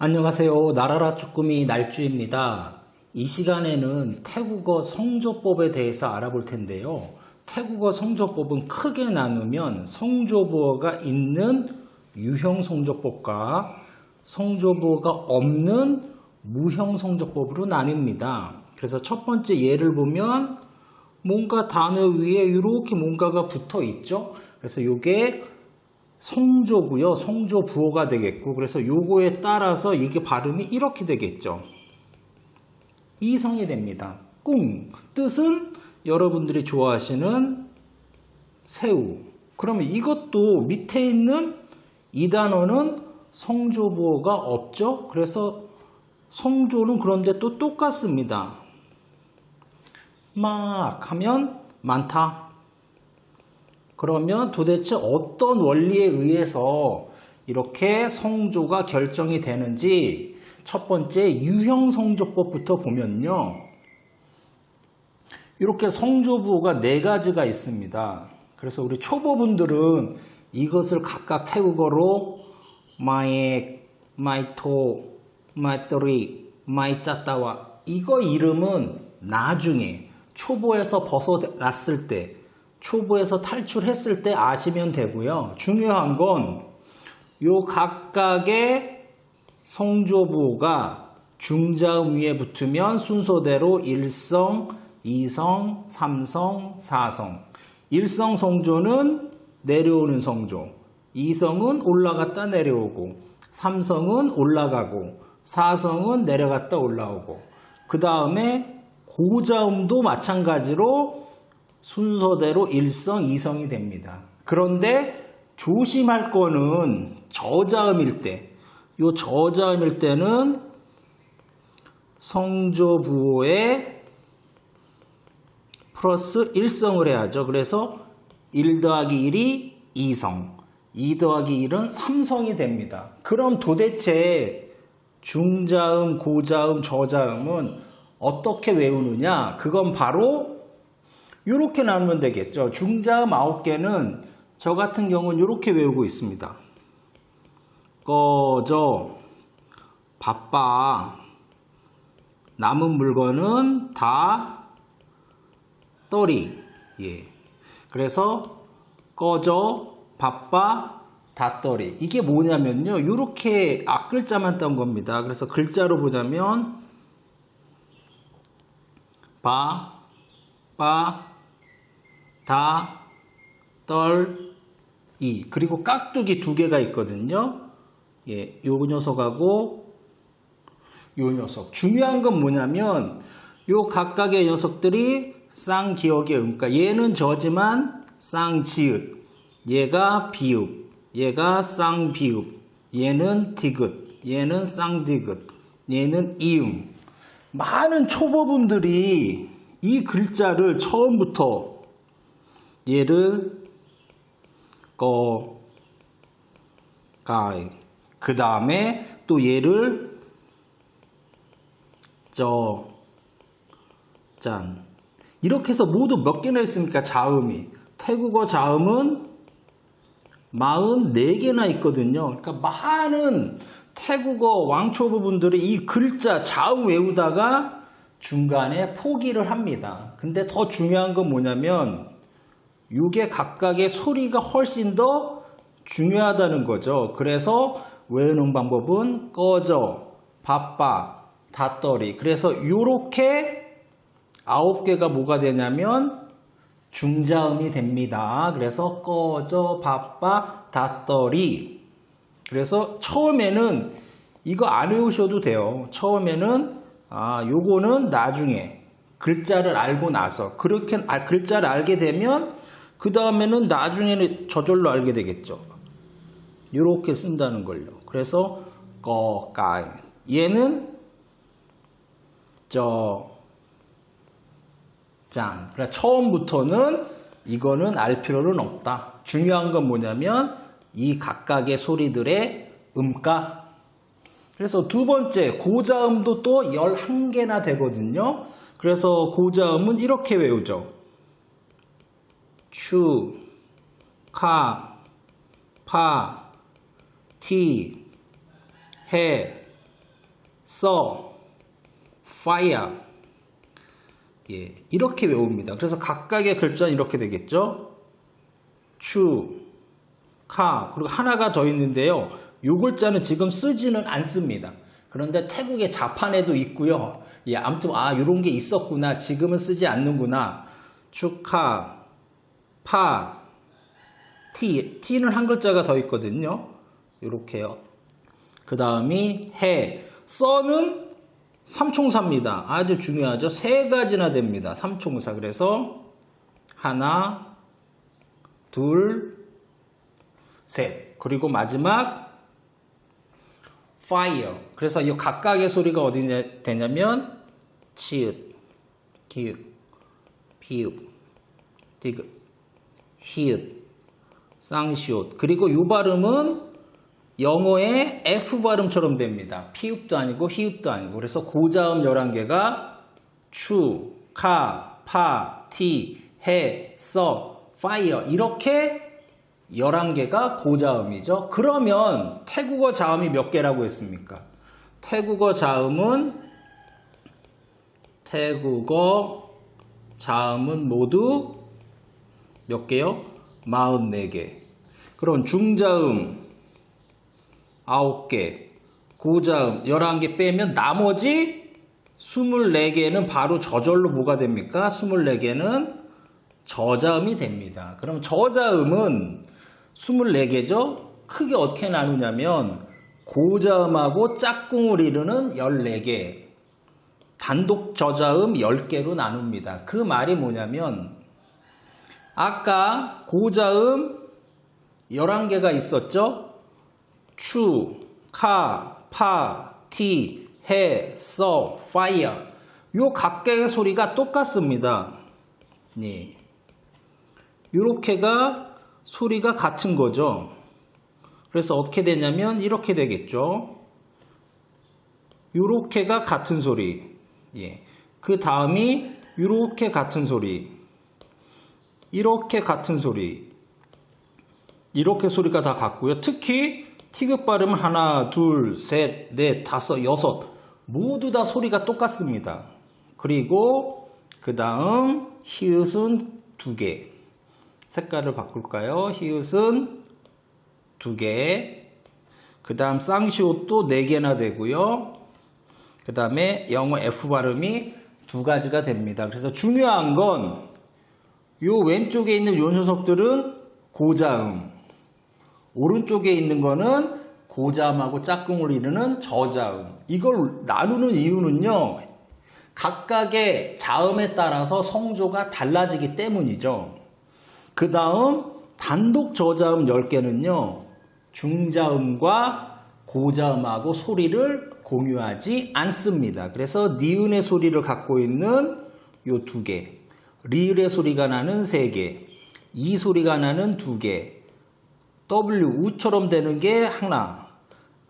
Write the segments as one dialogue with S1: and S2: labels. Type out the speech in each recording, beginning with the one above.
S1: 안녕하세요. 나라라 쭈꾸미 날쭈입니다. 이 시간에는 태국어 성조법에 대해서 알아볼 텐데요. 태국어 성조법은 크게 나누면 성조부어가 있는 유형 성조법과 성조부어가 없는 무형 성조법으로 나뉩니다. 그래서 첫 번째 예를 보면 뭔가 단어 위에 이렇게 뭔가가 붙어 있죠. 그래서 이게 성조고요. 성조부호가 되겠고, 그래서 요거에 따라서 이게 발음이 이렇게 되겠죠. 이성이 됩니다. 꿍. 뜻은 여러분들이 좋아하시는 새우. 그러면 이것도 밑에 있는 이 단어는 성조부호가 없죠. 그래서 성조는 그런데 또 똑같습니다. 막 하면 많다. 그러면 도대체 어떤 원리에 의해서 이렇게 성조가 결정이 되는지 첫 번째 유형 성조법부터 보면요. 이렇게 성조부호가 4가지가 있습니다. 그래서 우리 초보분들은 이것을 각각 태국어로 마에, 마이토, 마이토리, 마이짜따와 이거 이름은 나중에 초보에서 벗어났을 때 초보에서 탈출했을 때 아시면 되고요. 중요한 건 요 각각의 성조부호가 중자음 위에 붙으면 순서대로 1성, 2성, 3성, 4성. 1성 성조는 내려오는 성조, 2성은 올라갔다 내려오고, 3성은 올라가고, 4성은 내려갔다 올라오고, 그 다음에 고자음도 마찬가지로 순서대로 1성, 2성이 됩니다. 그런데 조심할 거는 저자음일 때, 요 저자음일 때는 성조부호에 플러스 1성을 해야죠. 그래서 1 더하기 1이 2성, 2 더하기 1은 3성이 됩니다. 그럼 도대체 중자음, 고자음, 저자음은 어떻게 외우느냐? 그건 바로 이렇게 나누면 되겠죠. 중자음 9개는 저 같은 경우는 이렇게 외우고 있습니다. 꺼져, 바빠, 남은 물건은 다 떠리. 예. 그래서 꺼져, 바빠, 다 떠리. 이게 뭐냐면요. 이렇게 앞글자만 딴 겁니다. 그래서 글자로 보자면 바, 빠, 다, 떨, 이. 그리고 깍두기 2개가 있거든요. 예, 요 녀석하고 요 녀석. 중요한 건 뭐냐면 요 각각의 녀석들이 쌍기역의 음가. 얘는 저지만 쌍지읒. 얘가 비읍. 얘가 쌍비읍. 얘는 디귿. 얘는 쌍디귿. 얘는 이음. 많은 초보분들이 이 글자를 처음부터 얘를 가이. 그 다음에 또 얘를 짠. 이렇게 해서 모두 몇 개나 있습니까? 자음이. 태국어 자음은 44개나 있거든요. 그러니까 많은 태국어 왕초보분들이 이 글자 자음 외우다가 중간에 포기를 합니다. 근데 더 중요한 건 뭐냐면 이게 각각의 소리가 훨씬 더 중요하다는 거죠. 그래서 외우는 방법은 꺼져, 바빠, 다떠리. 그래서 이렇게 9개가 뭐가 되냐면 중자음이 됩니다. 그래서 꺼져, 바빠, 다떠리. 그래서 처음에는 이거 안 외우셔도 돼요. 처음에는 요거는 나중에 글자를 알고 나서 그렇게 글자를 알게 되면 그 다음에는 나중에는 저절로 알게 되겠죠. 이렇게 쓴다는 걸요. 그래서 꺼까이. 얘는 짠. 그러니까 처음부터는 이거는 알 필요는 없다. 중요한 건 뭐냐면 이 각각의 소리들의 음가. 그래서 두 번째 고자음도 또 11개나 되거든요. 그래서 고자음은 이렇게 외우죠. 추, 카, 파, 티, 해, 써, fire. 예, 이렇게 외웁니다. 그래서 각각의 글자는 이렇게 되겠죠. 추, 카, 그리고 하나가 더 있는데요. 이 글자는 지금 쓰지는 않습니다. 그런데 태국의 자판에도 있고요. 예, 아무튼 이런 게 있었구나. 지금은 쓰지 않는구나. 축하, 파, 티. 티는 한 글자가 더 있거든요. 이렇게요. 그 다음이 해. 써는 삼총사입니다. 아주 중요하죠. 세 가지나 됩니다. 삼총사. 그래서 하나, 둘, 셋. 그리고 마지막 fire. 그래서 이 각각의 소리가 어디 되냐면 치읓, 기읒, 피읒, 디귿, 히읗, 쌍시옷. 그리고 이 발음은 영어의 F 발음처럼 됩니다. 피읍도 아니고 히읗도 아니고. 그래서 고자음 11개가 추, 카, 파, 티, 해, 써, 파이어 이렇게 11개가 고자음이죠. 그러면 태국어 자음이 몇 개라고 했습니까? 태국어 자음은 모두 몇 개요? 44개. 그럼 중자음 9개, 고자음 11개 빼면 나머지 24개는 바로 저절로 뭐가 됩니까? 24개는 저자음이 됩니다. 그럼 저자음은 24개죠? 크게 어떻게 나누냐면 고자음하고 짝꿍을 이루는 14개, 단독 저자음 10개로 나눕니다. 그 말이 뭐냐면 아까 고자음 11개가 있었죠? 추, 카, 파, 티, 해, 써, 파이어. 요 각각의 소리가 똑같습니다. 네. 요렇게가 소리가 같은 거죠. 그래서 어떻게 되냐면 이렇게 되겠죠. 요렇게가 같은 소리. 예. 그 다음이 요렇게 같은 소리. 이렇게 같은 소리. 이렇게 소리가 다 같고요. 특히 티귿 발음은 하나, 둘, 셋, 넷, 다섯, 여섯 모두 다 소리가 똑같습니다. 그리고 그 다음 히읗은 2개. 색깔을 바꿀까요? 히읗은 2개. 그 다음 쌍시옷도 4개나 되고요. 그 다음에 영어 F 발음이 2가지가 됩니다. 그래서 중요한 건 요 왼쪽에 있는 요 녀석들은 고자음, 오른쪽에 있는 거는 고자음하고 짝꿍을 이루는 저자음. 이걸 나누는 이유는요, 각각의 자음에 따라서 성조가 달라지기 때문이죠. 그 다음 단독 저자음 10개는요, 중자음과 고자음하고 소리를 공유하지 않습니다. 그래서 니은의 소리를 갖고 있는 요 2개, 리을의 소리가 나는 3개, 이 소리가 나는 2개, W, 우처럼 되는 게 하나,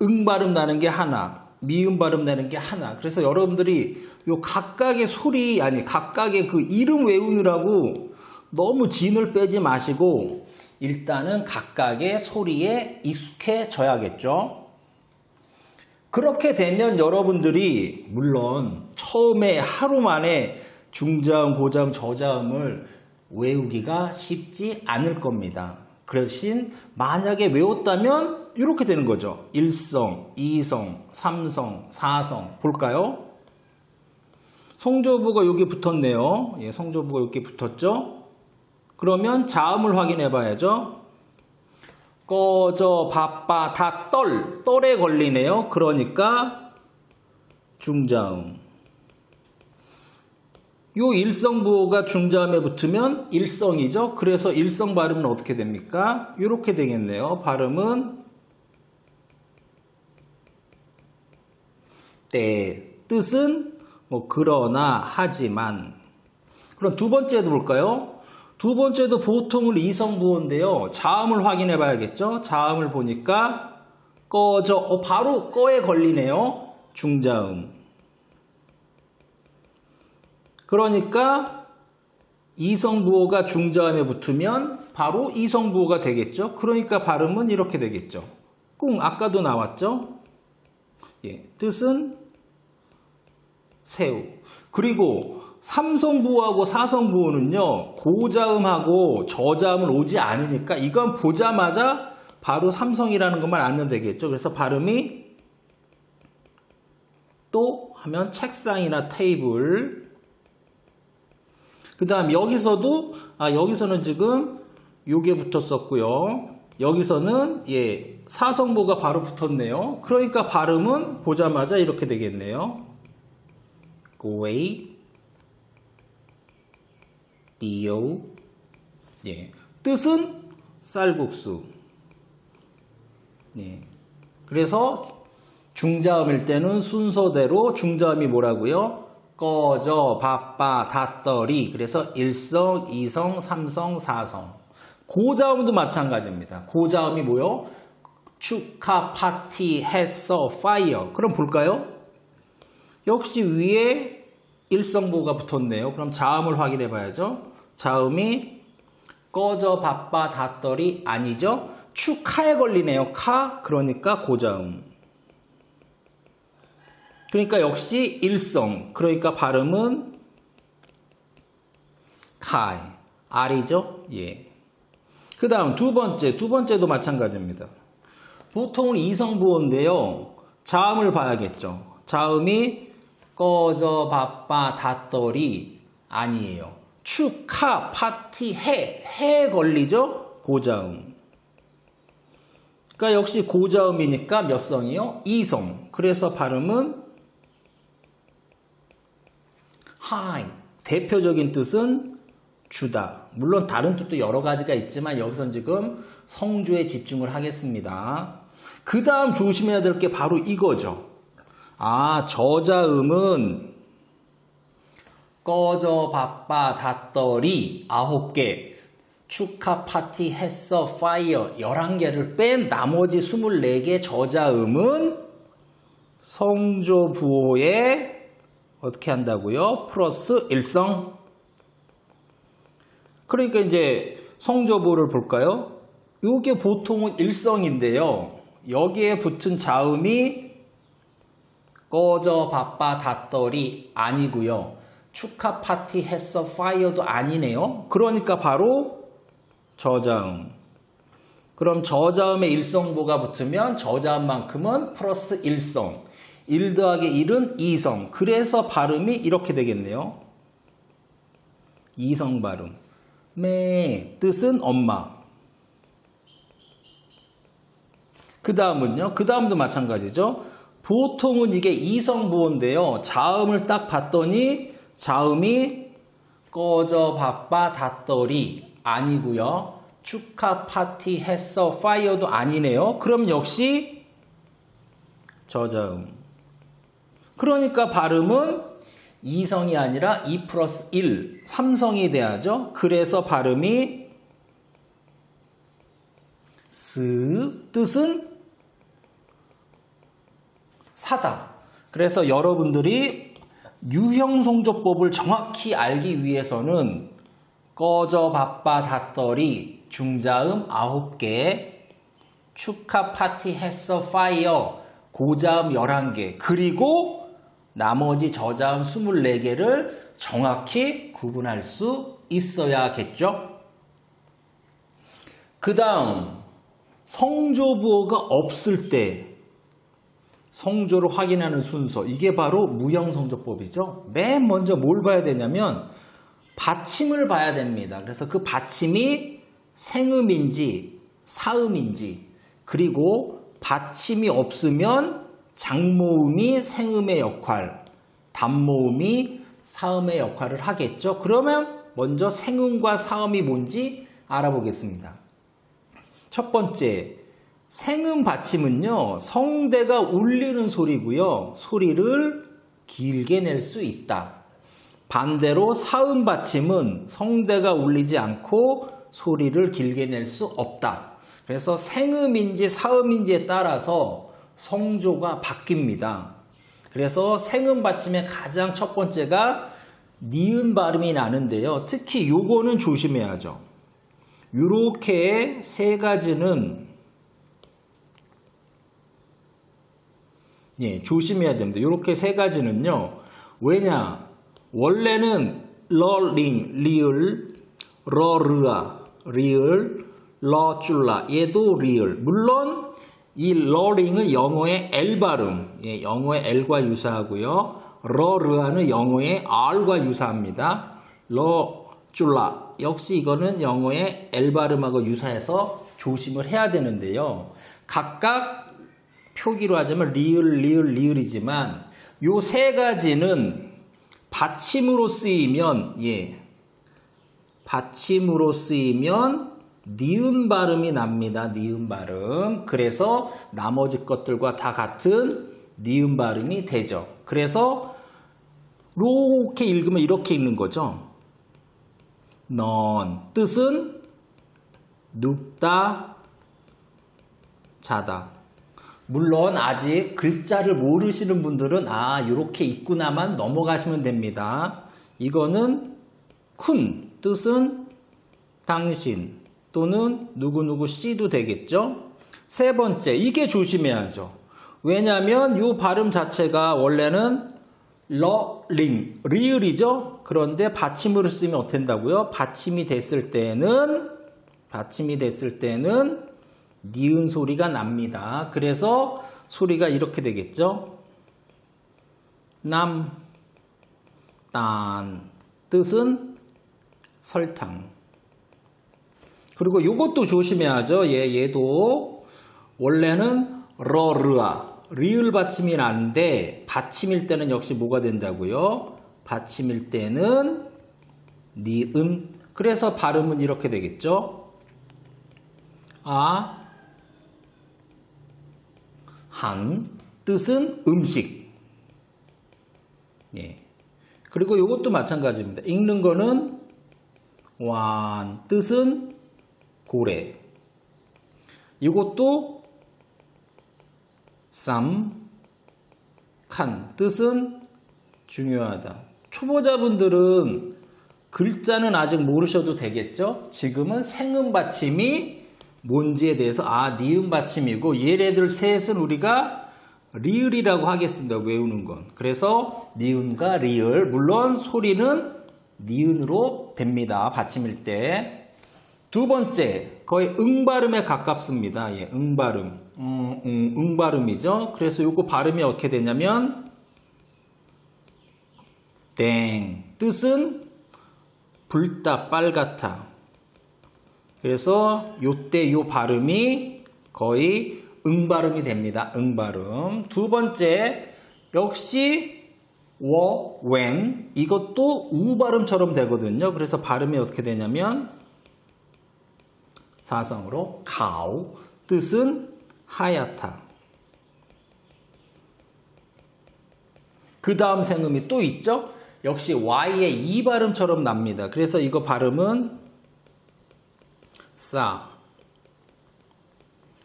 S1: 응 발음 나는 게 하나, 미음 발음 나는 게 하나. 그래서 여러분들이 요 각각의 소리, 각각의 그 이름 외우느라고 너무 진을 빼지 마시고 일단은 각각의 소리에 익숙해져야겠죠. 그렇게 되면 여러분들이 물론 처음에 하루 만에 중자음, 고자음, 저자음을 외우기가 쉽지 않을 겁니다. 그 대신 만약에 외웠다면 이렇게 되는 거죠. 1성, 2성, 3성, 4성. 볼까요? 성조부가 여기 붙었네요. 예, 성조부가 여기 붙었죠? 그러면 자음을 확인해 봐야죠. 꺼져, 바빠, 다 떨에 걸리네요. 그러니까 중자음. 요 일성부호가 중자음에 붙으면 일성이죠. 그래서 일성 발음은 어떻게 됩니까? 이렇게 되겠네요. 발음은 때, 뜻은 뭐 그러나, 하지만. 그럼 두 번째도 볼까요? 두 번째도 보통은 이성부호인데요. 자음을 확인해 봐야겠죠. 자음을 보니까 꺼져, 바로 꺼에 걸리네요. 중자음. 그러니까 이성부호가 중자음에 붙으면 바로 이성부호가 되겠죠. 그러니까 발음은 이렇게 되겠죠. 꿍, 아까도 나왔죠. 예, 뜻은 새우. 그리고 삼성부호하고 사성부호는요, 고자음하고 저자음은 오지 않으니까 이건 보자마자 바로 삼성이라는 것만 알면 되겠죠. 그래서 발음이 또 하면 책상이나 테이블. 그 다음 여기서도, 여기서는 지금 요게 붙었었고요. 여기서는, 사성부호가 바로 붙었네요. 그러니까 발음은 보자마자 이렇게 되겠네요. 고웨이, 띠오. 뜻은 쌀국수. 그래서 중자음일 때는 순서대로 중자음이 뭐라고요? 꺼져, 바빠, 닷더리. 그래서 1성, 2성, 3성, 4성. 고자음도 마찬가지입니다. 고자음이 뭐요? 축하, 파티, 했어, 파이어. 그럼 볼까요? 역시 위에 일성보가 붙었네요. 그럼 자음을 확인해 봐야죠. 자음이 꺼져, 바빠, 닷더리 아니죠? 축하에 걸리네요. 카. 그러니까 고자음. 그러니까 역시 일성. 그러니까 발음은 카이. R이죠? 그 다음 두 번째도 마찬가지입니다. 보통은 이성보호인데요. 자음을 봐야겠죠. 자음이 꺼져, 바빠, 닷더리 아니에요. 축하, 파티, 해에 걸리죠? 고자음. 그러니까 역시 고자음이니까 몇 성이요? 2성. 그래서 발음은 하이. 대표적인 뜻은 주다. 물론 다른 뜻도 여러 가지가 있지만 여기선 지금 성조에 집중을 하겠습니다. 그 다음 조심해야 될 게 바로 이거죠. 저자음은 꺼져, 바빠, 닷더리 9개, 축하, 파티, 했어, 파이어 11개를 뺀 나머지 24개 저자음은 성조부호에 어떻게 한다고요? 플러스 일성. 그러니까 이제 성조부호를 볼까요? 이게 보통은 일성인데요. 여기에 붙은 자음이 꺼져, 바빠, 닷더리 아니고요. 축하, 파티, 했어, 파이어도 아니네요. 그러니까 바로 저자음. 그럼 저자음에 일성보가 붙으면 저자음만큼은 플러스 일성. 1 더하기 1은 2성. 그래서 발음이 이렇게 되겠네요. 이성 발음. 뜻은 엄마. 그 다음은요. 그 다음도 마찬가지죠. 보통은 이게 이성보호인데요. 자음을 딱 봤더니 자음이 꺼져, 바빠, 닷더리 아니고요. 축하, 파티, 했어, 파이어도 아니네요. 그럼 역시 저자음. 그러니까 발음은 2성이 아니라 2 플러스 1, 3성이 돼야죠. 그래서 발음이 뜻은 사다. 그래서 여러분들이 유형성조법을 정확히 알기 위해서는 꺼져, 바빠, 닷더리 중자음 9개, 축하, 파티, 했어, 파이어 고자음 11개, 그리고 나머지 저자음 24개를 정확히 구분할 수 있어야겠죠. 그 다음 성조부호가 없을 때 성조를 확인하는 순서, 이게 바로 무형성조법이죠. 맨 먼저 뭘 봐야 되냐면 받침을 봐야 됩니다. 그래서 그 받침이 생음인지 사음인지, 그리고 받침이 없으면 장모음이 생음의 역할, 단모음이 사음의 역할을 하겠죠. 그러면 먼저 생음과 사음이 뭔지 알아보겠습니다. 첫 번째, 생음 받침은요, 성대가 울리는 소리고요. 소리를 길게 낼 수 있다. 반대로 사음 받침은 성대가 울리지 않고 소리를 길게 낼 수 없다. 그래서 생음인지 사음인지에 따라서 성조가 바뀝니다. 그래서 생음 받침의 가장 첫 번째가 니은 발음이 나는데요. 특히 요거는 조심해야죠. 요렇게 세 가지는 조심해야 됩니다. 요렇게 세 가지는요, 왜냐? 원래는 러링, 리을, 러르아, 리을, 러줄라, 얘도 리을. 물론 이 러링은 영어의 L 발음, 예, 영어의 L과 유사하고요. 러르아는 영어의 R과 유사합니다. 러줄라, 역시 이거는 영어의 L 발음하고 유사해서 조심을 해야 되는데요. 각각 표기로 하자면 리을, 리을, 리을이지만 요 세 가지는 받침으로 쓰이면, 예, 받침으로 쓰이면 니은 발음이 납니다. 니은 발음. 그래서 나머지 것들과 다 같은 니은 발음이 되죠. 그래서 이렇게 읽으면 이렇게 읽는 거죠. 넌 뜻은 눕다, 자다. 물론 아직 글자를 모르시는 분들은 이렇게 읽구나만 넘어가시면 됩니다. 이거는 쿤, 뜻은 당신 또는 누구누구 씨도 되겠죠. 세 번째, 이게 조심해야죠. 왜냐하면 이 발음 자체가 원래는 러링, 리을이죠. 그런데 받침으로 쓰면 어떻게 된다고요? 받침이 됐을 때는 니은 소리가 납니다. 그래서 소리가 이렇게 되겠죠. 남, 딴, 뜻은 설탕. 그리고 이것도 조심해야죠. 얘도 원래는 러르아, 리을 받침이 나는데 받침일 때는 역시 뭐가 된다고요? 받침일 때는 니은. 그래서 발음은 이렇게 되겠죠. 한, 뜻은 음식. 예. 그리고 이것도 마찬가지입니다. 읽는 거는 완, 뜻은 고래. 이것도 쌈, 칸, 뜻은 중요하다. 초보자분들은 글자는 아직 모르셔도 되겠죠? 지금은 생음 받침이 뭔지에 대해서 니은 받침이고 얘네들 셋은 우리가 리을이라고 하겠습니다. 외우는 건. 그래서 니은과 리을, 물론 소리는 니은으로 됩니다. 받침일 때. 두 번째, 거의 응발음에 가깝습니다. 예, 응발음. 응발음이죠. 그래서 요거 발음이 어떻게 되냐면 땡, 뜻은 붉다, 빨갛다. 그래서 요때 요 발음이 거의 응발음이 됩니다. 응발음. 두 번째, 역시 웬, 이것도 우발음처럼 되거든요. 그래서 발음이 어떻게 되냐면 사성으로 가오, 뜻은 하얗다. 그 다음 생음이 또 있죠. 역시 Y의 이 발음처럼 납니다. 그래서 이거 발음은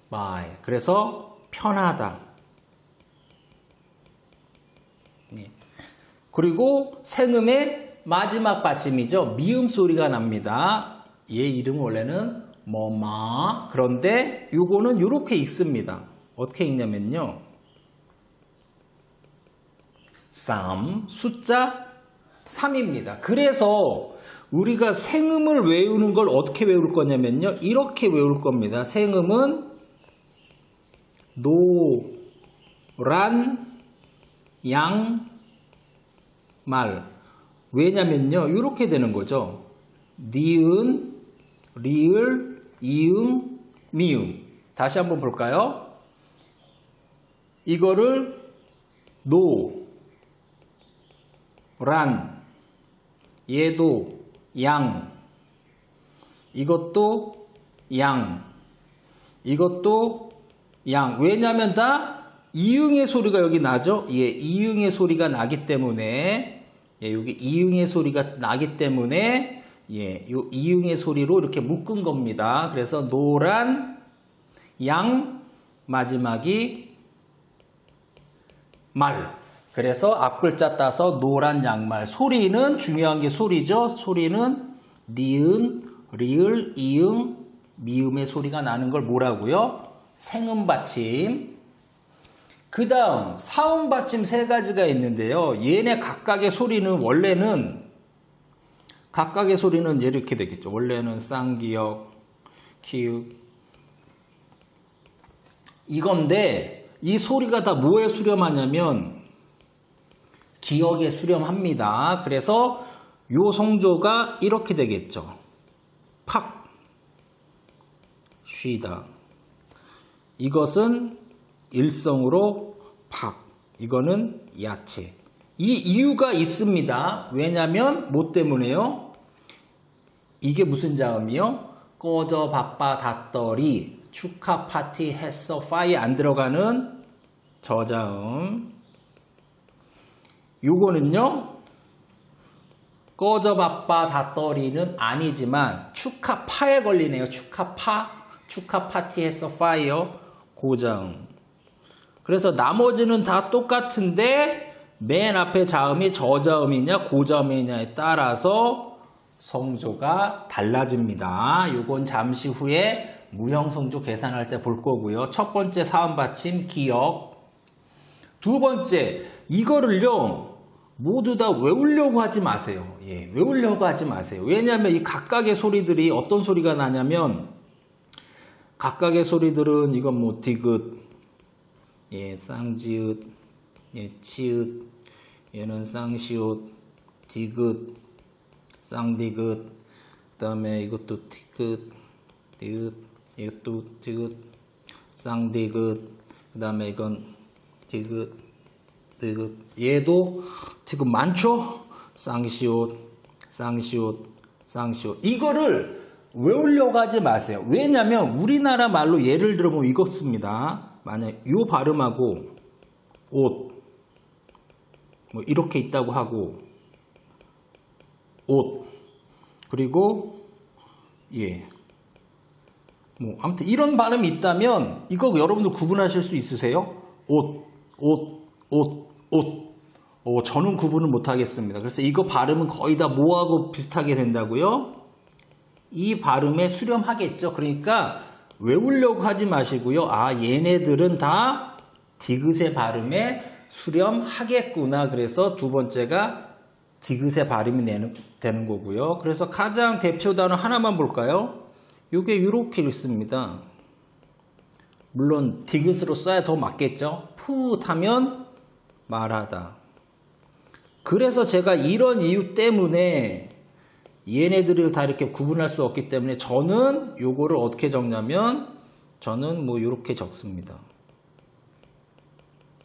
S1: 마이. 그래서 편하다. 네. 그리고 생음의 마지막 받침이죠. 미음 소리가 납니다. 얘 이름 원래는 뭐마. 그런데 요거는 이렇게 읽습니다. 어떻게 읽냐면요. 숫자 3입니다. 그래서 우리가 생음을 외우는 걸 어떻게 외울 거냐면요. 이렇게 외울 겁니다. 생음은 노란 양 말. 왜냐면요. 이렇게 되는 거죠. 니은, 리을, 이응, 미음. 다시 한번 볼까요? 이거를 란, 얘도 양, 이것도 양, 이것도 양. 왜냐하면 다 이응의 소리가 여기 나죠? 예, 이응의 소리가 나기 때문에, 예, 여기 이응의 소리가 나기 때문에, 예, 요 이응의 소리로 이렇게 묶은 겁니다. 그래서 노란, 양, 마지막이 말. 그래서 앞글자 따서 노란 양말. 소리는 중요한 게 소리죠. 소리는 니은, 리을, 이응, 미음의 소리가 나는 걸 뭐라고요? 생음 받침. 그 다음 사음 받침 세 가지가 있는데요. 얘네 각각의 소리는 원래는 각각의 소리는 이렇게 되겠죠. 원래는 쌍기역, 키읔 이건데 이 소리가 다 뭐에 수렴하냐면 기역에 수렴합니다. 그래서 요 성조가 이렇게 되겠죠. 팍 쉬다. 이것은 일성으로 팍. 이거는 야채. 이 이유가 있습니다. 왜냐면 뭐 때문에요? 이게 무슨 자음이요? 꺼져 바빠 닷더리 축하 파티 했어 파이 안 들어가는 저자음. 요거는요. 꺼져 바빠 닷더리는 아니지만 축하 파에 걸리네요. 축하 파. 축하 파티 했어 파이어 고자음. 그래서 나머지는 다 똑같은데 맨 앞에 자음이 저자음이냐 고자음이냐에 따라서 성조가 달라집니다. 요건 잠시 후에 무형성조 계산할 때 볼 거고요. 첫 번째 사음 받침 기역. 두 번째 이거를요 모두 다 외우려고 하지 마세요. 예, 외우려고 하지 마세요. 왜냐하면 이 각각의 소리들이 어떤 소리가 나냐면 각각의 소리들은 이건 뭐 디귿, 예, 쌍지읒, 예, 치읒, 얘는 쌍시읒, 디귿, 쌍디귿, 그 다음에 이것도 티귿, 디귿, 이것도 디귿, 쌍디귿, 그 다음에 이건 디귿, 디귿, 얘도 디귿 많죠? 쌍시읒, 쌍시읒, 쌍시읒. 이거를 외우려고 하지 마세요. 왜냐면 우리나라 말로 예를 들어보면 이거 씁니다. 만약 요 발음하고 옷 뭐 이렇게 있다고 하고 옷 그리고 예 뭐 아무튼 이런 발음이 있다면 이거 여러분들 구분하실 수 있으세요? 옷 저는 구분을 못하겠습니다. 그래서 이거 발음은 거의 다 뭐하고 비슷하게 된다고요? 이 발음에 수렴하겠죠. 그러니까 외우려고 하지 마시고요. 아, 얘네들은 다 디귿의 발음에 수렴하겠구나. 그래서 두 번째가 디귿의 발음이 되는 거고요. 그래서 가장 대표 단어 하나만 볼까요? 이게 이렇게 읽습니다. 물론 디귿으로 써야 더 맞겠죠. 풋하면 말하다. 그래서 제가 이런 이유 때문에 얘네들을 다 이렇게 구분할 수 없기 때문에 저는 요거를 어떻게 적냐면 저는 뭐 이렇게 적습니다.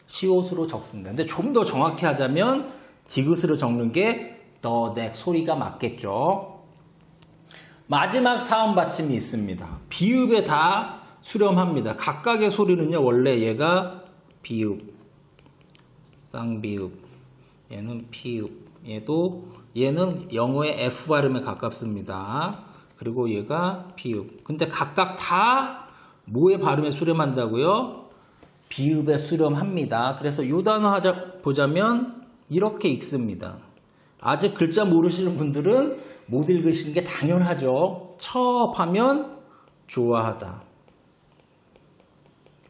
S1: 시옷으로 적습니다. 근데 좀 더 정확히 하자면 디귿으로 적는 게 더 넥 소리가 맞겠죠. 마지막 사음 받침이 있습니다. 비읍에 다 수렴합니다. 각각의 소리는요 원래 얘가 비읍, 쌍비읍, 얘는 피읍, 얘는 영어의 F 발음에 가깝습니다. 그리고 얘가 비읍. 근데 각각 다 뭐의 발음에 수렴한다고요? 비읍에 수렴합니다. 그래서 이 단어 보자면 이렇게 읽습니다. 아직 글자 모르시는 분들은 못 읽으시는 게 당연하죠. 첩하면 좋아하다.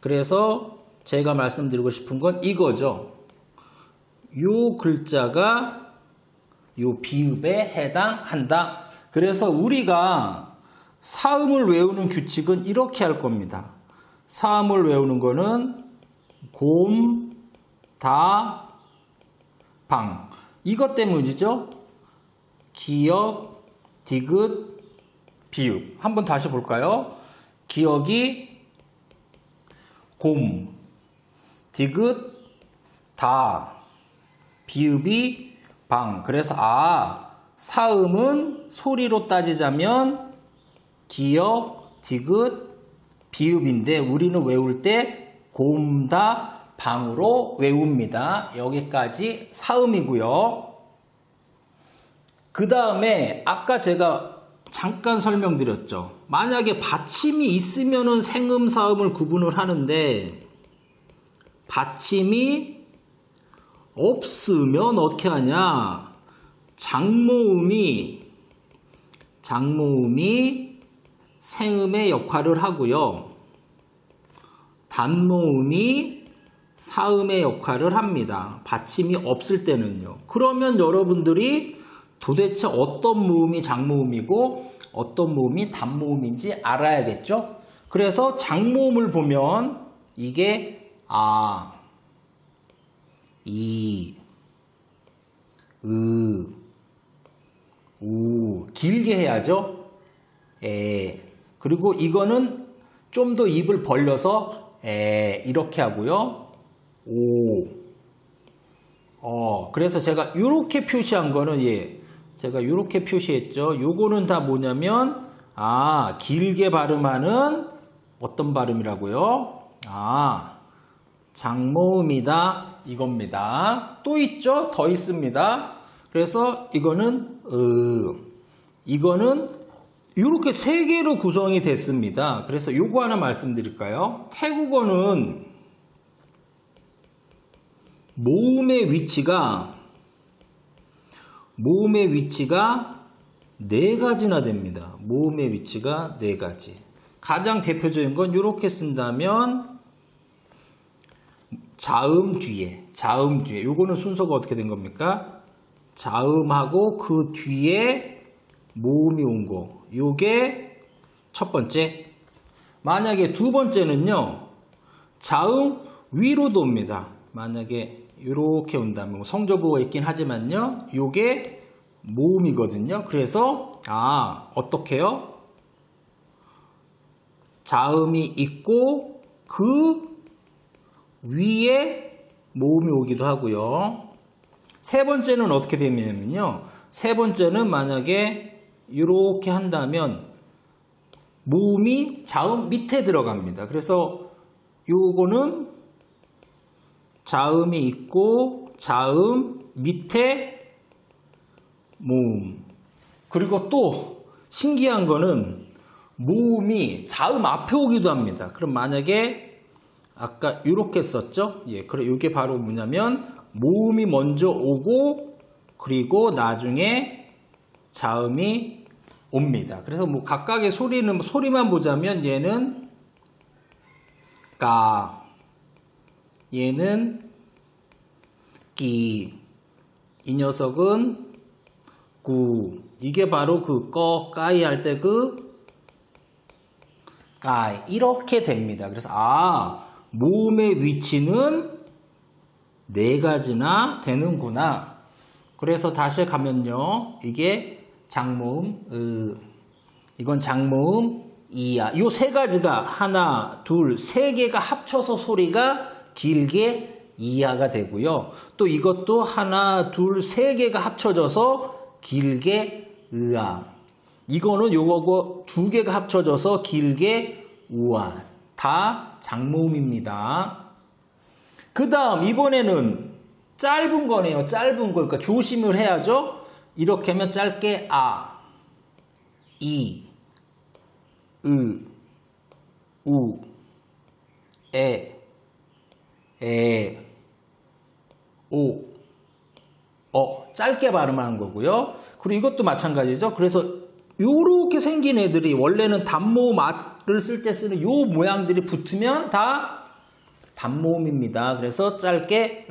S1: 그래서 제가 말씀드리고 싶은 건 이거죠. 요 글자가 요 비읍에 해당한다. 그래서 우리가 사음을 외우는 규칙은 이렇게 할 겁니다. 사음을 외우는 거는 곰, 다, 방. 이것 때문이죠. 기역, 디귿, 비읍. 한번 다시 볼까요? 기역이 곰, 디귿, 다, 비읍이 방. 그래서 사음은 소리로 따지자면 기역, 디귿, 비읍인데 우리는 외울 때 곰다, 방으로 외웁니다. 여기까지 사음이고요. 그 다음에 아까 제가 잠깐 설명드렸죠. 만약에 받침이 있으면은 생음, 사음을 구분을 하는데 받침이 없으면 어떻게 하냐? 장모음이 생음의 역할을 하고요. 단모음이 사음의 역할을 합니다. 받침이 없을 때는요. 그러면 여러분들이 도대체 어떤 모음이 장모음이고 어떤 모음이 단모음인지 알아야겠죠? 그래서 장모음을 보면 이게 아, 이, 우, 길게 해야죠. 그리고 이거는 좀 더 입을 벌려서 이렇게 하고요. 그래서 제가 이렇게 표시한 거는 제가 이렇게 표시했죠. 요거는 다 뭐냐면 길게 발음하는 어떤 발음이라고요? 장모음이다 이겁니다. 또 있죠? 더 있습니다. 그래서 이거는 이렇게 세 개로 구성이 됐습니다. 그래서 요거 하나 말씀드릴까요? 태국어는 모음의 위치가 네 가지나 됩니다. 모음의 위치가 네 가지. 가장 대표적인 건 이렇게 쓴다면 자음 뒤에 요거는 순서가 어떻게 된 겁니까? 자음하고 그 뒤에 모음이 온 거. 요게 첫 번째. 만약에 두 번째는요. 자음 위로 돕니다. 만약에 이렇게 온다면 성조보가 있긴 하지만요. 요게 모음이거든요. 그래서 어떻게요? 자음이 있고 그 위에 모음이 오기도 하고요. 세 번째는 어떻게 되냐면요. 세 번째는 만약에 이렇게 한다면 모음이 자음 밑에 들어갑니다. 그래서 요거는 자음이 있고 자음 밑에 모음. 그리고 또 신기한 거는 모음이 자음 앞에 오기도 합니다. 그럼 만약에 아까 이렇게 썼죠? 그래 이게 바로 뭐냐면 모음이 먼저 오고 그리고 나중에 자음이 옵니다. 그래서 뭐 각각의 소리만 보자면 얘는 까, 얘는 끼, 이 녀석은 구. 이게 바로 그 꺼, 까이 할 때 까이. 이렇게 됩니다. 그래서 모음의 위치는 네 가지나 되는구나. 그래서 다시 가면요. 이게 장모음, 이건 장모음, 이야. 요 세 가지가 하나, 둘, 세 개가 합쳐서 소리가 길게 이야가 되고요. 또 이것도 하나, 둘, 세 개가 합쳐져서 길게 으아. 이거는 요거고 두 개가 합쳐져서 길게 우아. 다 장모음입니다. 그 다음 이번에는 짧은 거네요. 짧은 거. 그러니까 조심을 해야죠. 이렇게 하면 짧게 이, 우, 오, 짧게 발음하는 거고요. 그리고 이것도 마찬가지죠. 그래서 요렇게 생긴 애들이 원래는 단모음을 쓸 때 쓰는 요 모양들이 붙으면 다 단모음입니다. 그래서 짧게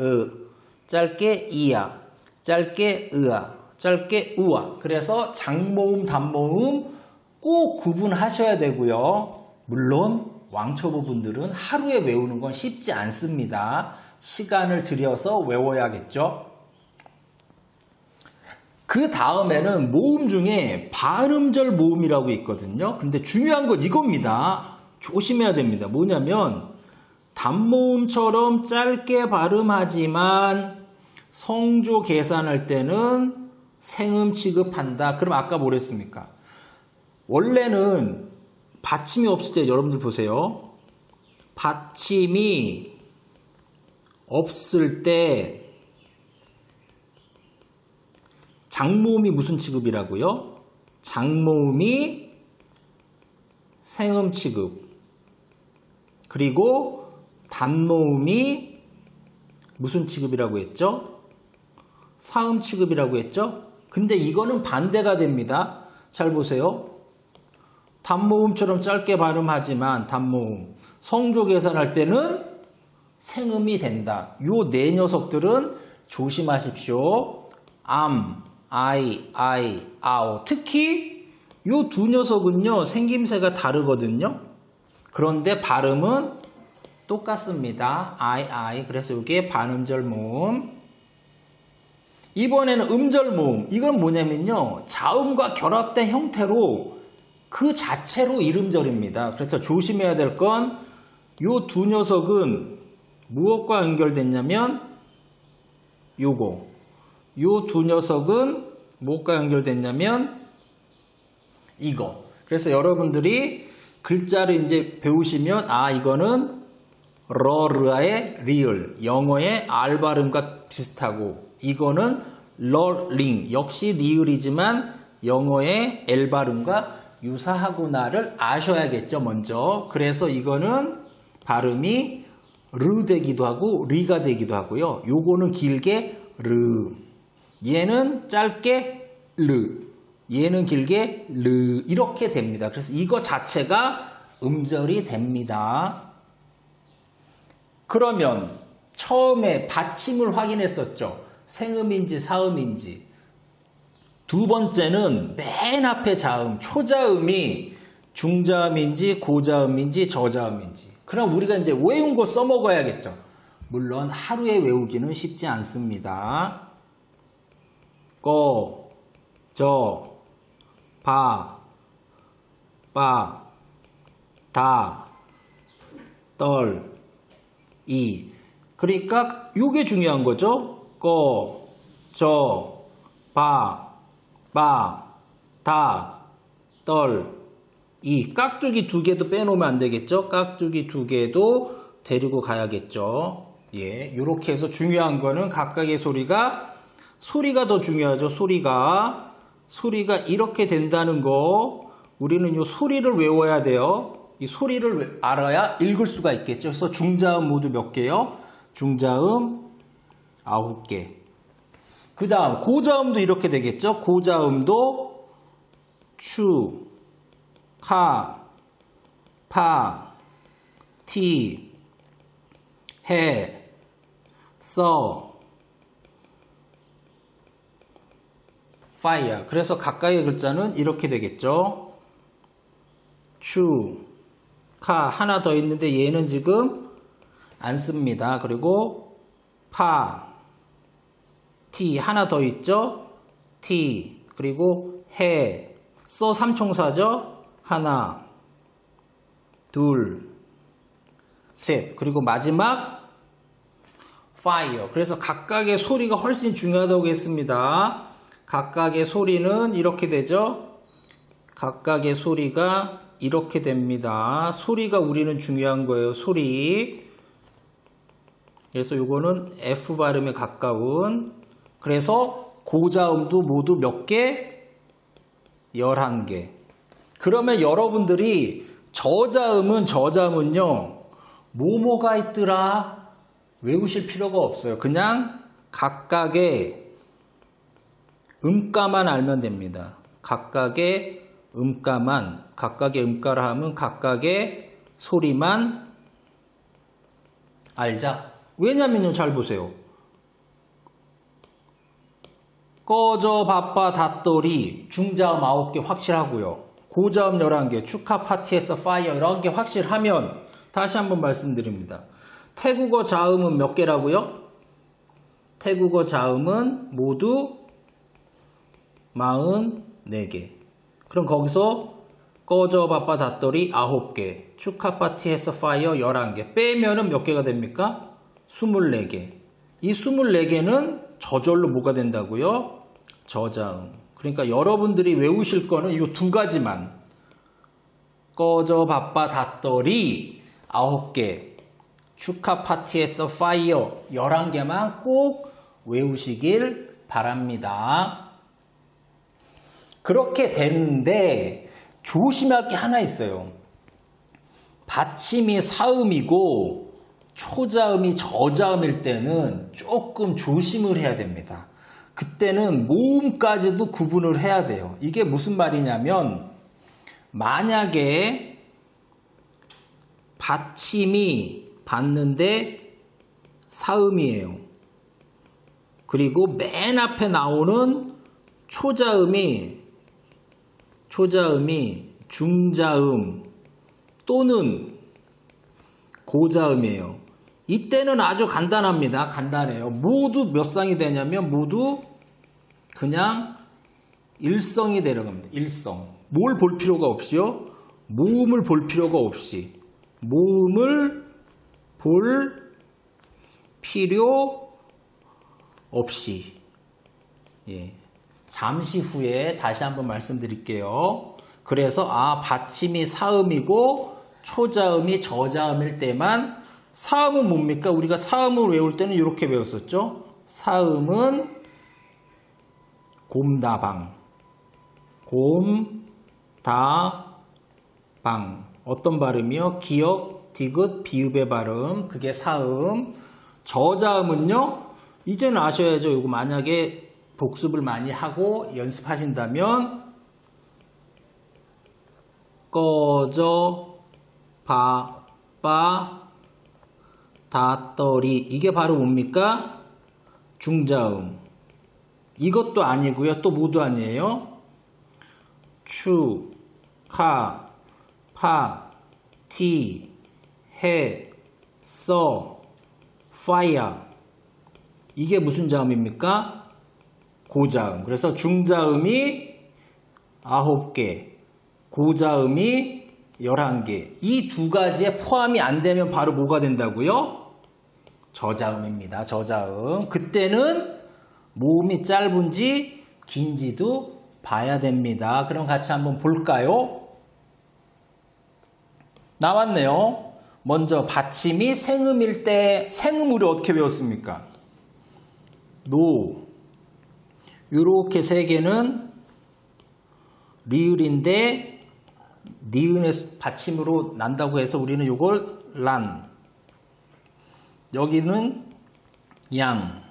S1: 짧게 이야, 짧게 으아, 짧게 우아. 그래서 장모음, 단모음 꼭 구분하셔야 되고요. 물론 왕초보 분들은 하루에 외우는 건 쉽지 않습니다. 시간을 들여서 외워야겠죠. 그 다음에는 모음 중에 발음절 모음이라고 있거든요. 근데 중요한 건 이겁니다. 조심해야 됩니다. 뭐냐면 단모음처럼 짧게 발음하지만 성조 계산할 때는 생음 취급한다. 그럼 아까 뭐랬습니까? 원래는 받침이 없을 때 여러분들 보세요. 받침이 없을 때 장모음이 무슨 취급이라고요? 장모음이 생음 취급. 그리고 단모음이 무슨 취급이라고 했죠? 사음 취급이라고 했죠? 근데 이거는 반대가 됩니다. 잘 보세요. 단모음처럼 짧게 발음하지만 단모음. 성조 계산할 때는 생음이 된다. 요 네 녀석들은 조심하십시오. I, 아오. 특히 요 두 녀석은요, 생김새가 다르거든요. 그런데 발음은 똑같습니다. I. 그래서 이게 반음절 모음. 이번에는 음절 모음. 이건 뭐냐면요, 자음과 결합된 형태로 그 자체로 이름절입니다. 그래서 조심해야 될 건 요 두 녀석은 무엇과 연결됐냐면 요거. 요 두 녀석은 무엇과 연결됐냐면 이거. 그래서 여러분들이 글자를 이제 배우시면 이거는 러르아의 리을, 영어의 R 발음과 비슷하고 이거는 러링, 역시 리을이지만 영어의 L 발음과 유사하구나를 아셔야겠죠, 먼저. 그래서 이거는 발음이 르 되기도 하고 리가 되기도 하고요. 요거는 길게 르, 얘는 짧게 르, 얘는 길게 르, 이렇게 됩니다. 그래서 이거 자체가 음절이 됩니다. 그러면 처음에 받침을 확인했었죠. 생음인지 사음인지. 두 번째는 맨 앞에 자음, 초자음이 중자음인지 고자음인지 저자음인지. 그럼 우리가 이제 외운 거 써먹어야겠죠. 물론 하루에 외우기는 쉽지 않습니다. 꺼, 저, 바, 다, 떨, 이. 그러니까 이게 중요한 거죠. 꺼, 저, 바, 다, 떨, 이. 깍두기 두 개도 빼놓으면 안 되겠죠. 깍두기 두 개도 데리고 가야겠죠. 예, 요렇게 해서 중요한 거는 각각의 소리가 더 중요하죠. 소리가 이렇게 된다는 거, 우리는 요 소리를 외워야 돼요. 이 소리를 알아야 읽을 수가 있겠죠. 그래서 중자음 모두 몇 개요? 중자음 9개. 그 다음 고자음도 이렇게 되겠죠. 고자음도 추, 카, 파, 티, 해, 써, 파이어. 그래서 가까이의 글자는 이렇게 되겠죠. 추, 카 하나 더 있는데 얘는 지금 안 씁니다. 그리고 파, 티 하나 더 있죠. 티, 그리고 해, 써 삼총사죠. 하나, 둘, 셋. 그리고 마지막 fire. 그래서 각각의 소리가 훨씬 중요하다고 했습니다. 각각의 소리는 이렇게 되죠. 각각의 소리가 이렇게 됩니다. 소리가 우리는 중요한 거예요. 소리. 그래서 이거는 F 발음에 가까운. 그래서 고자음도 모두 몇 개? 11개. 그러면 여러분들이 저자음은요, 뭐뭐가 있더라 외우실 필요가 없어요. 그냥 각각의 음가만 알면 됩니다. 각각의 음가를 하면 각각의 소리만 알자. 왜냐면요, 잘 보세요. 꺼져, 바빠, 닷돌이 중자음 9개 확실하고요. 고자음 11개, 축하, 파티에서, 파이어 11개 확실하면 다시 한번 말씀드립니다. 태국어 자음은 몇 개라고요? 태국어 자음은 모두 44개. 그럼 거기서 꺼져, 바빠, 닷돌이 9개, 축하, 파티에서, 파이어 11개 빼면은 몇 개가 됩니까? 24개. 이 24개는 저절로 뭐가 된다고요? 저자음. 그러니까 여러분들이 외우실 거는 이 두 가지만. 꺼져, 바빠, 닷돌이 9개, 축하, 파티에서, 파이어 11개만 꼭 외우시길 바랍니다. 그렇게 되는데 조심할 게 하나 있어요. 받침이 사음이고 초자음이 저자음일 때는 조금 조심을 해야 됩니다. 그때는 모음까지도 구분을 해야 돼요. 이게 무슨 말이냐면, 만약에 받침이 받는데 사음이에요. 그리고 맨 앞에 나오는 초자음이 중자음 또는 고자음이에요. 이때는 아주 간단합니다. 간단해요. 모두 몇 상이 되냐면 모두 그냥 일성이 내려갑니다. 일성. 뭘 볼 필요가 없이요. 모음을 볼 필요가 없이. 모음을 볼 필요 없이. 예. 잠시 후에 다시 한번 말씀드릴게요. 그래서 받침이 사음이고 초자음이 저자음일 때만, 사음은 뭡니까? 우리가 사음을 외울 때는 이렇게 배웠었죠. 사음은 곰다방. 곰다방. 어떤 발음이요? 기역, 디귿, 비읍의 발음. 그게 사음. 저자음은요? 이제는 아셔야죠. 이거 만약에 복습을 많이 하고 연습하신다면 꺼져, 바빠, 다떠리. 이게 바로 뭡니까? 중자음. 이것도 아니고요. 또 뭐도 아니에요. 추, 카, 파, 티, 해, 써, 파이어. 이게 무슨 자음입니까? 고자음. 그래서 중자음이 9개, 고자음이 11개. 이 두 가지에 포함이 안 되면 바로 뭐가 된다고요? 저자음입니다. 저자음. 그때는 모음이 짧은지 긴지도 봐야 됩니다. 그럼 같이 한번 볼까요? 나왔네요. 먼저 받침이 생음일 때 생음으로 어떻게 배웠습니까? 노. 요렇게 세 개는 리을인데 니은의 받침으로 난다고 해서 우리는 요걸 란. 여기는 양,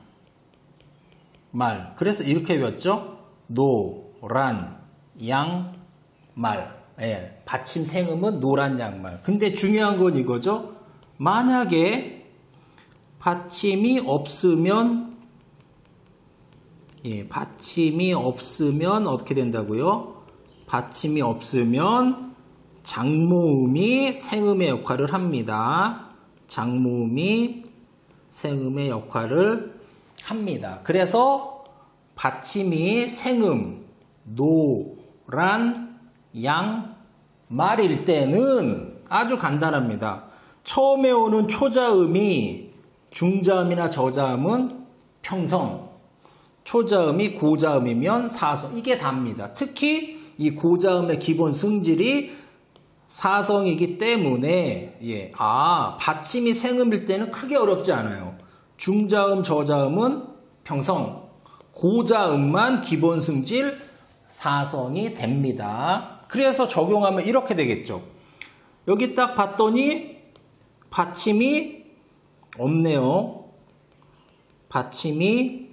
S1: 말. 그래서 이렇게 배웠죠. 노, 란, 양, 말. 예, 받침 생음은 노란 양말. 근데 중요한 건 이거죠. 만약에 받침이 없으면, 예, 받침이 없으면 어떻게 된다고요? 받침이 없으면 장모음이 생음의 역할을 합니다. 장모음이 생음의 역할을 합니다. 그래서 받침이 생음, 노란, 양, 말일 때는 아주 간단합니다. 처음에 오는 초자음이 중자음이나 저자음은 평성, 초자음이 고자음이면 사성. 이게 답니다. 특히 이 고자음의 기본 성질이 사성이기 때문에, 예, 받침이 생음일 때는 크게 어렵지 않아요. 중자음, 저자음은 평성, 고자음만 기본 성질 사성이 됩니다. 그래서 적용하면 이렇게 되겠죠. 여기 딱 봤더니 받침이 없네요. 받침이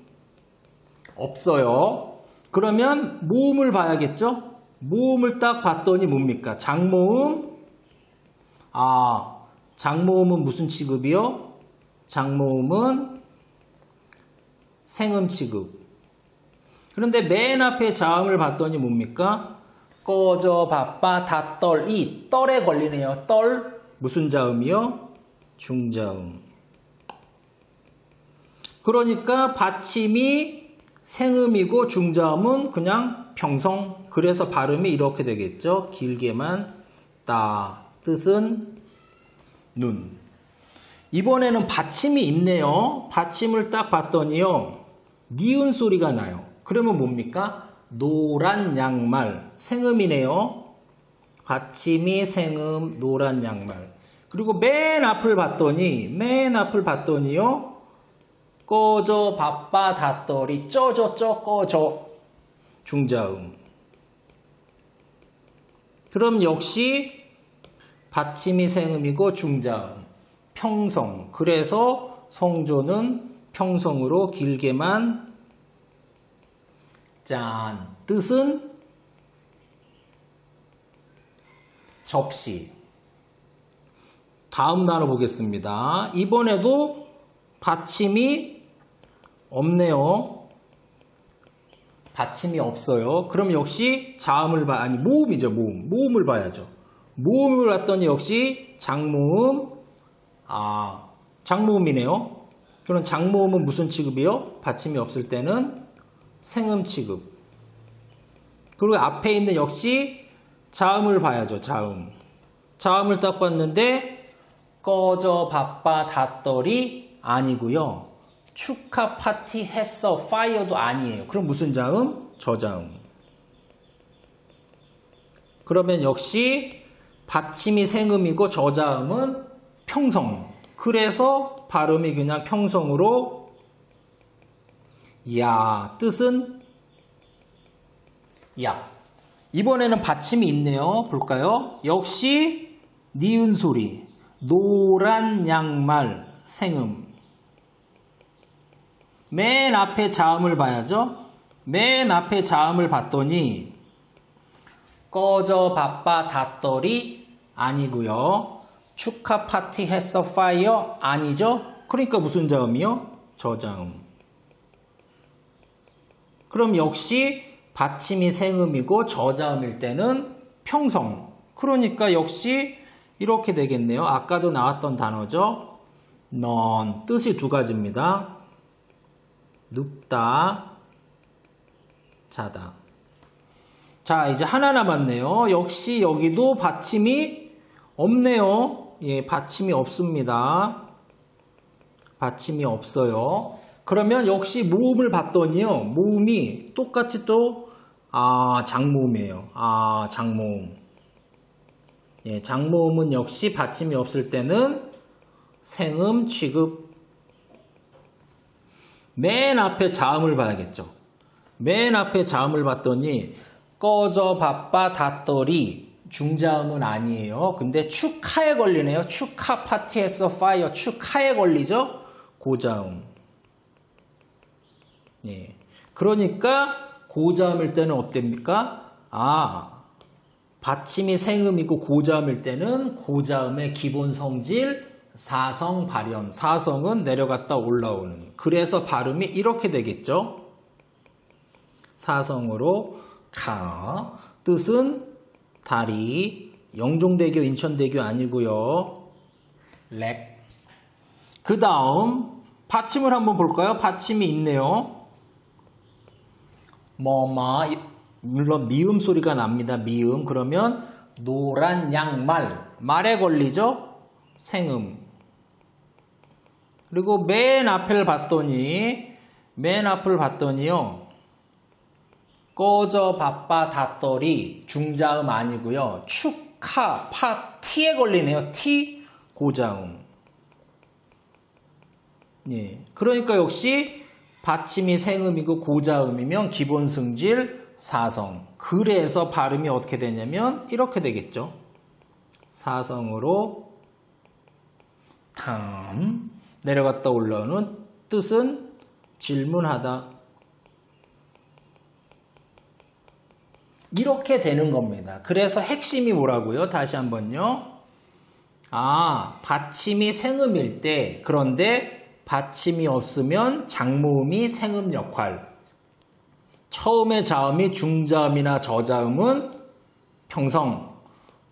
S1: 없어요. 그러면 모음을 봐야겠죠? 모음을 딱 봤더니 뭡니까? 장모음. 장모음은 무슨 취급이요? 장모음은 생음 취급. 그런데 맨 앞에 자음을 봤더니 뭡니까? 꺼져, 바빠, 다, 떨. 이 떨에 걸리네요. 떨. 무슨 자음이요? 중자음. 그러니까 받침이 생음이고 중자음은 그냥 평성. 그래서 발음이 이렇게 되겠죠. 길게만 따. 뜻은 눈. 이번에는 받침이 있네요. 받침을 딱 봤더니요. 니은 소리가 나요. 그러면 뭡니까? 노란 양말. 생음이네요. 받침이 생음, 노란 양말. 그리고 맨 앞을 봤더니요. 꺼져, 바빠, 다떠리, 쪄져, 꺼져. 중자음. 그럼 역시 받침이 생음이고 중자음. 평성. 그래서 성조는 평성으로 길게만 짠. 뜻은 접시. 다음 나눠 보겠습니다. 이번에도 받침이 없네요. 받침이 없어요. 그럼 역시 모음이죠. 모음을 봐야죠. 모음을 봤더니 역시 장모음, 장모음이네요. 그럼 장모음은 무슨 취급이요? 받침이 없을 때는 생음 취급. 그리고 앞에 있는 역시 자음을 봐야죠. 자음을 딱 봤는데 꺼져 바빠 닷더리 아니고요. 축하 파티 했어 파이어도 아니에요. 그럼 무슨 자음? 저자음. 그러면 역시 받침이 생음이고 저자음은 평성. 그래서 발음이 그냥 평성으로 야, 뜻은 야. 이번에는 받침이 있네요. 볼까요? 역시 니은 소리. 노란 양말 생음. 맨 앞에 자음을 봐야죠. 맨 앞에 자음을 봤더니 꺼져 바빠 닷더리 아니고요. 축하 파티 했어 파이어 아니죠. 그러니까 무슨 자음이요? 저자음. 그럼 역시 받침이 생음이고 저자음일 때는 평성. 그러니까 역시 이렇게 되겠네요. 아까도 나왔던 단어죠. 넌 뜻이 두 가지입니다. 눕다, 자다. 자, 이제 하나 남았네요. 역시 여기도 받침이 없네요. 예, 받침이 없습니다. 받침이 없어요. 그러면 역시 모음을 봤더니요. 모음이 똑같이 또 장모음이에요. 장모음. 예, 장모음은 역시 받침이 없을 때는 생음 취급. 맨 앞에 자음을 봐야겠죠. 맨 앞에 자음을 봤더니 꺼져 바빠 닷더리 중자음은 아니에요. 근데 축하에 걸리네요. 축하 파티에서 파이어 축하에 걸리죠. 고자음. 예. 그러니까 고자음일 때는 어땠습니까? 받침이 생음이고 고자음일 때는 고자음의 기본 성질 사성 발현. 사성은 내려갔다 올라오는. 그래서 발음이 이렇게 되겠죠. 사성으로 가. 뜻은 다리. 영종대교, 인천대교 아니고요. 렉. 그 다음 받침을 한번 볼까요? 받침이 있네요. 물론 미음 소리가 납니다. 미음. 그러면 노란 양말. 말에 걸리죠? 생음. 그리고 맨 앞을 봤더니요. 꺼져 바빠 닷더리 중자음 아니고요. 축하 파티에 걸리네요. 티 고자음. 예. 그러니까 역시 받침이 생음이고 고자음이면 기본 승질 사성. 그래서 발음이 어떻게 되냐면 이렇게 되겠죠. 사성으로 탐. 내려갔다 올라오는 뜻은 질문하다. 이렇게 되는 겁니다. 그래서 핵심이 뭐라고요? 다시 한번요. 받침이 생음일 때, 그런데 받침이 없으면 장모음이 생음 역할. 처음에 자음이 중자음이나 저자음은 평성.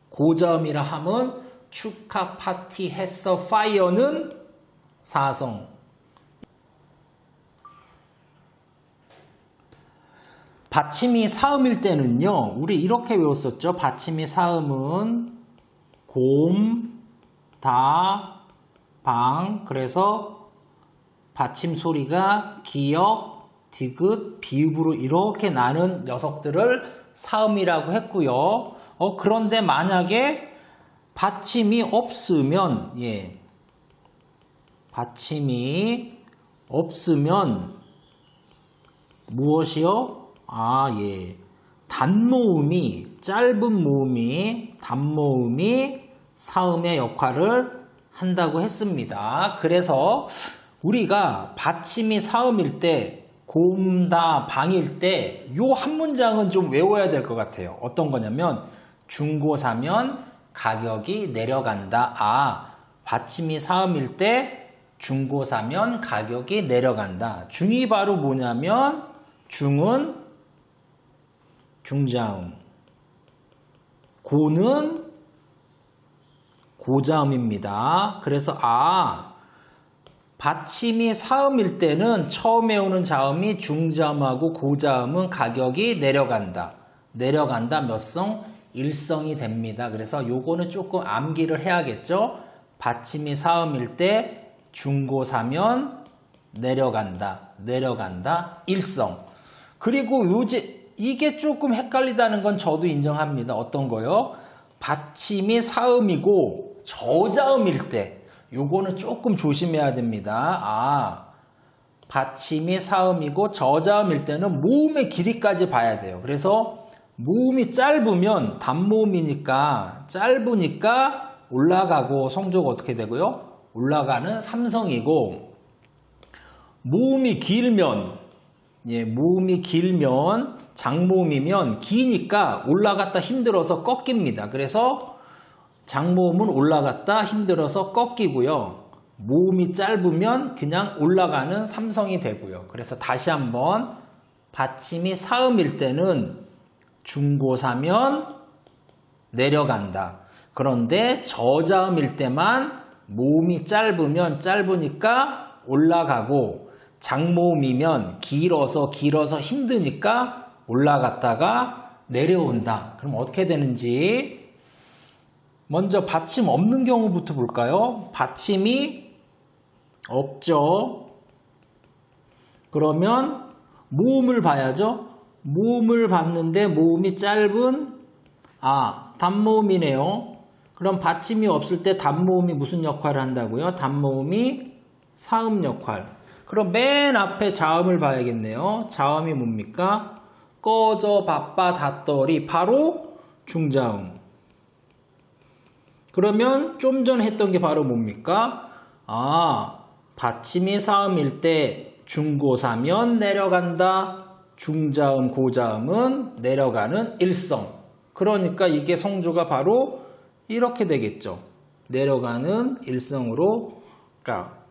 S1: 고자음이라 함은 축하 파티 했어 파이어는 사성. 받침이 사음일 때는요. 우리 이렇게 외웠었죠. 받침이 사음은 곰, 다, 방. 그래서 받침 소리가 기역, 디귿, 비읍으로 이렇게 나는 녀석들을 사음이라고 했고요. 그런데 만약에 받침이 없으면 받침이 없으면 무엇이요? 단모음이 짧은 모음이 단모음이 사음의 역할을 한다고 했습니다. 그래서 우리가 받침이 사음일 때 곰다 방일 때 요 한 문장은 좀 외워야 될 것 같아요. 어떤 거냐면 중고 사면 가격이 내려간다. 받침이 사음일 때 중고 사면 가격이 내려간다. 중이 바로 뭐냐면 중은 중자음, 고는 고자음입니다. 그래서 받침이 사음일 때는 처음에 오는 자음이 중자음하고 고자음은 가격이 내려간다. 내려간다 몇 성? 1성이 됩니다. 그래서 요거는 조금 암기를 해야겠죠. 받침이 사음일 때 중고 사면 내려간다. 내려간다 1성. 그리고 이게 조금 헷갈리다는 건 저도 인정합니다. 어떤 거요? 받침이 사음이고 저자음일 때 요거는 조금 조심해야 됩니다. 받침이 사음이고 저자음일 때는 모음의 길이까지 봐야 돼요. 그래서 모음이 짧으면 단모음이니까 짧으니까 올라가고 성조가 어떻게 되고요? 올라가는 3성이고 모음이 길면 장모음이면 기니까 올라갔다 힘들어서 꺾입니다. 그래서 장모음은 올라갔다 힘들어서 꺾이고요. 모음이 짧으면 그냥 올라가는 3성이 되고요. 그래서 다시 한번 받침이 사음일 때는 중고 사면 내려간다. 그런데 저자음일 때만 모음이 짧으니까 올라가고 장모음이면 길어서 힘드니까 올라갔다가 내려온다. 그럼 어떻게 되는지 먼저 받침 없는 경우부터 볼까요? 받침이 없죠. 그러면 모음을 봐야죠. 모음을 봤는데 모음이 짧은 단모음이네요. 그럼 받침이 없을 때 단모음이 무슨 역할을 한다고요? 단모음이 사음 역할. 그럼 맨 앞에 자음을 봐야겠네요. 자음이 뭡니까? 꺼져 바빠 닷더리 바로 중자음. 그러면 좀 전 했던 게 바로 뭡니까? 받침이 사음일 때 중고 사면 내려간다. 중자음, 고자음은 내려가는 일성. 그러니까 이게 성조가 바로 이렇게 되겠죠. 내려가는 일성으로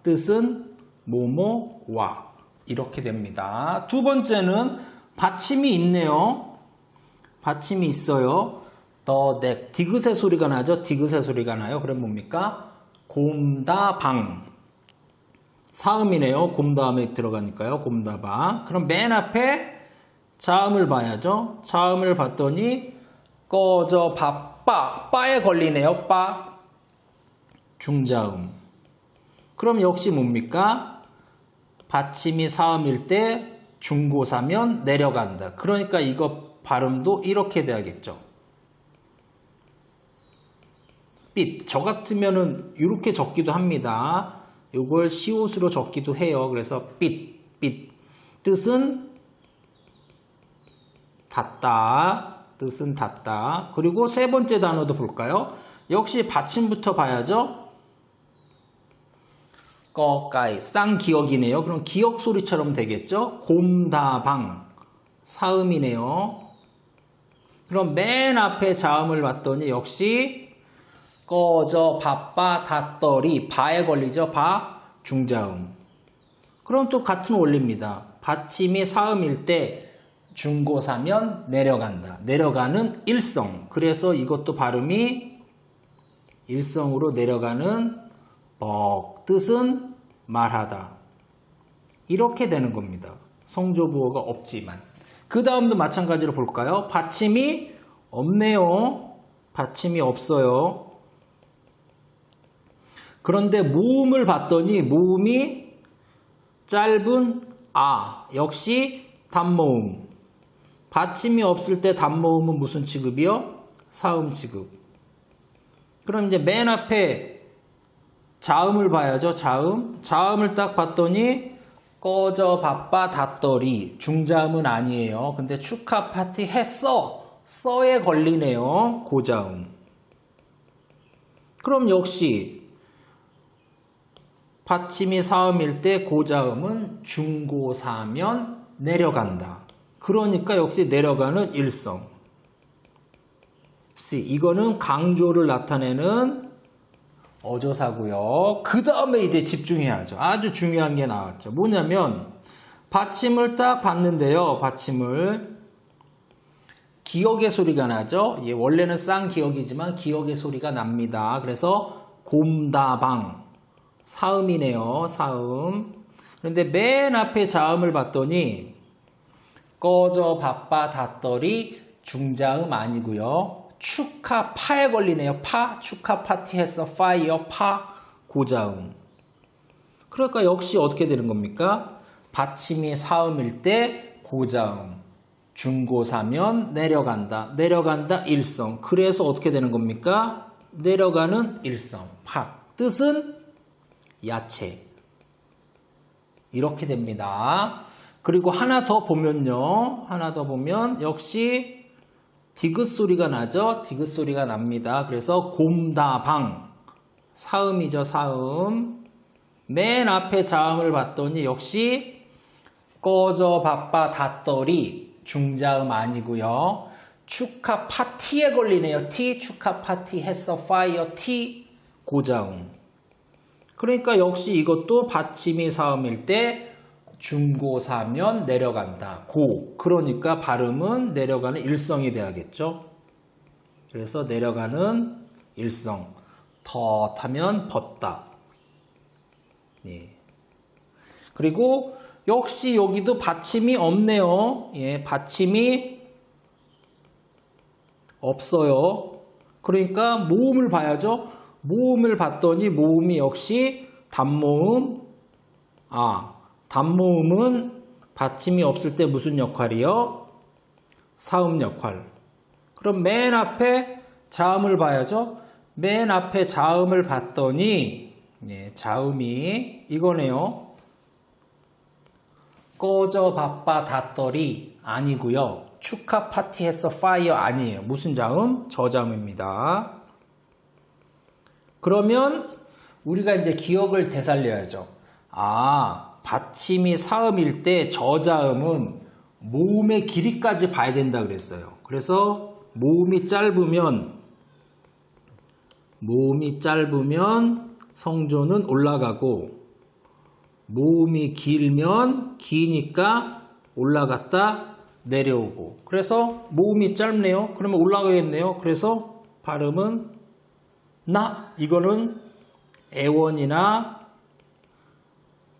S1: 뜻은 뭐뭐와 이렇게 됩니다. 두 번째는 받침이 있네요. 받침이 있어요. 디귿의 소리가 나죠. 디귿의 소리가 나요. 그럼 뭡니까? 곰다방. 사음이네요. 곰 다음에 들어가니까요. 곰다방. 그럼 맨 앞에 자음을 봐야죠. 자음을 봤더니 꺼져 바빠. 빠에 걸리네요. 빠. 중자음. 그럼 역시 뭡니까? 받침이 사음일 때 중고 사면 내려간다. 그러니까 이거 발음도 이렇게 돼야겠죠. 삔. 저 같으면은 이렇게 적기도 합니다. 이걸 시옷으로 적기도 해요. 그래서 삔. 뜻은 닿다. 뜻은 닿다. 그리고 세 번째 단어도 볼까요? 역시 받침부터 봐야죠. 꺼까이 쌍기역이네요. 그럼 기역 소리처럼 되겠죠? 곰다방 사음이네요. 그럼 맨 앞에 자음을 봤더니 역시 꺼져 바빠 닷더리 바에 걸리죠. 바 중자음. 그럼 또 같은 원리입니다. 받침이 사음일 때 중고 사면 내려간다. 내려가는 일성. 그래서 이것도 발음이 일성으로 내려가는 뜻은 말하다. 이렇게 되는 겁니다. 성조부호가 없지만. 그 다음도 마찬가지로 볼까요? 받침이 없네요. 받침이 없어요. 그런데 모음을 봤더니 모음이 짧은 역시 단모음. 받침이 없을 때 단모음은 무슨 취급이요? 사음 취급. 그럼 이제 맨 앞에 자음을 봐야죠. 자음을 딱 봤더니 꺼져 바빠 닷더리. 중자음은 아니에요. 근데 축하 파티 했어. 써에 걸리네요. 고자음. 그럼 역시 받침이 사음일 때 고자음은 중고 사면 내려간다. 그러니까 역시 내려가는 일성. 이거는 강조를 나타내는 어조사고요. 그 다음에 이제 집중해야죠. 아주 중요한 게 나왔죠. 뭐냐면 받침을 딱 봤는데요. 받침을 기역의 소리가 나죠. 예, 원래는 쌍기역이지만 기역의 소리가 납니다. 그래서 곰다방 사음이네요. 사음. 그런데 맨 앞에 자음을 봤더니 꺼져 바빠 닷더리 중자음 아니고요. 축하 파에 걸리네요. 파 축하 파티 했어. 파이어 파 고자음. 그러니까 역시 어떻게 되는 겁니까? 받침이 사음일 때 고자음. 중고사면 내려간다. 내려간다 일성. 그래서 어떻게 되는 겁니까? 내려가는 일성. 팍. 뜻은 야채. 이렇게 됩니다. 그리고 하나 더 보면요. 하나 더 보면 역시 디귿 소리가 나죠. 디귿 소리가 납니다. 그래서 곰다방. 사음이죠. 사음. 맨 앞에 자음을 봤더니 역시 꺼져 바빠 닷더리 중자음 아니고요. 축하 파티에 걸리네요. 티 축하 파티 했어. 파이어 티 고자음. 그러니까 역시 이것도 받침이 사음일 때 중고사면 내려간다. 고. 그러니까 발음은 내려가는 일성이 돼야겠죠. 그래서 내려가는 일성. 덧하면 벗다. 예. 그리고 역시 여기도 받침이 없네요. 예, 받침이 없어요. 그러니까 모음을 봐야죠. 모음을 봤더니 모음이 역시 단모음. 단모음은 받침이 없을 때 무슨 역할이요? 사음 역할. 그럼 맨 앞에 자음을 봐야죠. 맨 앞에 자음을 봤더니 예, 자음이 이거네요. 꺼져 바빠 닷더리 아니고요. 축하 파티 했어. 파이어 아니에요. 무슨 자음? 저자음입니다. 그러면 우리가 이제 기억을 되살려야죠. 받침이 사음일 때 저자음은 모음의 길이까지 봐야 된다 그랬어요. 그래서 모음이 짧으면 성조는 올라가고 모음이 길면 기니까 올라갔다 내려오고. 그래서 모음이 짧네요. 그러면 올라가겠네요. 그래서 발음은 나. 이거는 애원이나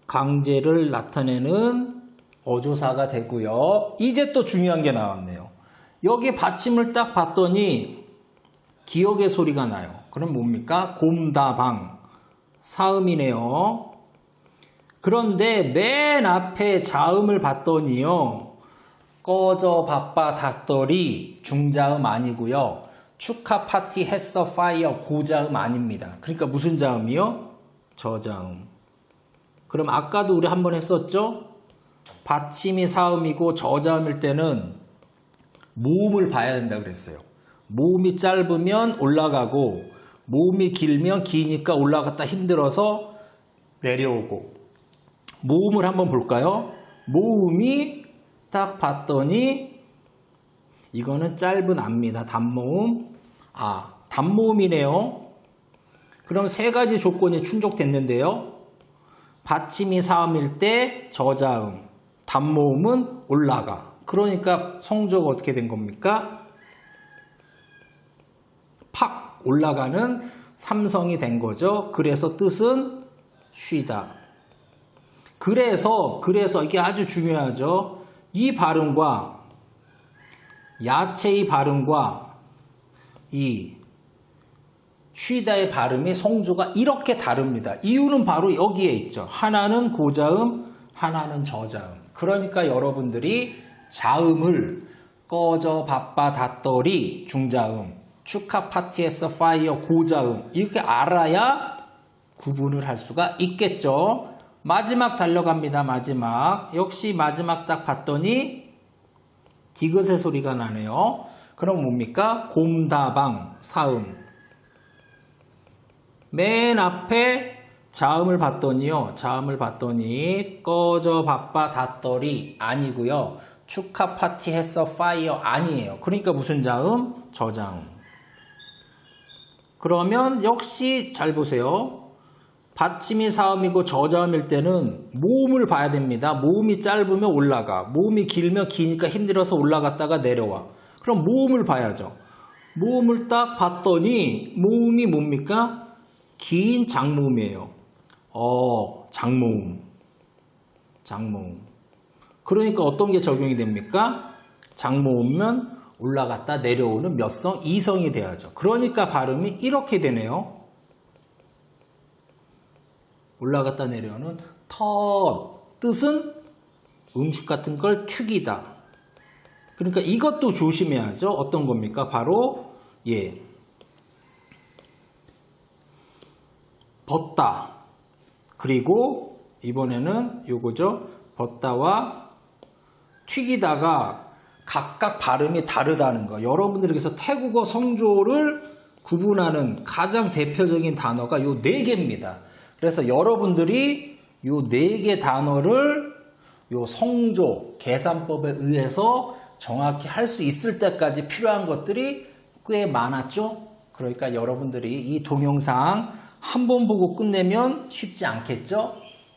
S1: 강제를 나타내는 어조사가 되고요. 이제 또 중요한 게 나왔네요. 여기 받침을 딱 봤더니 기역의 소리가 나요. 그럼 뭡니까? 곰다방. 사음이네요. 그런데 맨 앞에 자음을 봤더니요. 꺼져 바빠 닷더리 중자음 아니고요. 축하 파티 했어. 파이어 고자음 아닙니다. 그러니까 무슨 자음이요? 저자음. 그럼 아까도 우리 한번 했었죠? 받침이 사음이고 저자음일 때는 모음을 봐야 된다 그랬어요. 모음이 짧으면 올라가고 모음이 길면 기니까 올라갔다 힘들어서 내려오고. 모음을 한번 볼까요? 모음이 딱 봤더니 이거는 짧은 압니다. 단모음. 단모음이네요. 그럼 세 가지 조건이 충족됐는데요. 받침이 사음일 때 저자음, 단모음은 올라가. 그러니까 성조가 어떻게 된 겁니까? 팍 올라가는 삼성이 된 거죠. 그래서 뜻은 쉬다. 그래서 이게 아주 중요하죠. 이 발음과 야채의 발음과 이 쉬다의 발음이 성조가 이렇게 다릅니다. 이유는 바로 여기에 있죠. 하나는 고자음, 하나는 저자음. 그러니까 여러분들이 자음을 꺼져 바빠 닷더리 중자음, 축하 파티에서 파이어 고자음 이렇게 알아야 구분을 할 수가 있겠죠. 마지막 달려갑니다. 마지막. 역시 마지막 딱 봤더니 디귿의 소리가 나네요. 그럼 뭡니까? 곰다방 사음. 맨 앞에 자음을 봤더니요. 자음을 봤더니 꺼져 바빠 닷더리 아니고요. 축하 파티 했어 파이어 아니에요. 그러니까 무슨 자음? 저자음. 그러면 역시 잘 보세요. 받침이 사음이고 저자음일 때는 모음을 봐야 됩니다. 모음이 짧으면 올라가. 모음이 길면 기니까 힘들어서 올라갔다가 내려와. 그럼 모음을 봐야죠. 모음을 딱 봤더니 모음이 뭡니까? 긴 장모음이에요. 장모음. 장모음. 그러니까 어떤 게 적용이 됩니까? 장모음은 올라갔다 내려오는 몇성? 이성이 돼야죠. 그러니까 발음이 이렇게 되네요. 올라갔다 내려오는 뜻은 음식 같은 걸 튀기다. 그러니까 이것도 조심해야죠. 어떤 겁니까? 바로 벗다. 그리고 이번에는 요거죠. 벗다와 튀기다가 각각 발음이 다르다는 거. 여러분들이 그래서 태국어 성조를 구분하는 가장 대표적인 단어가 요 4개입니다. 그래서 여러분들이 요 4개 단어를 요 성조, 계산법에 의해서 정확히 할 수 있을 때까지 필요한 것들이 꽤 많았죠. 그러니까 여러분들이 이 동영상 한 번 보고 끝내면 쉽지 않겠죠.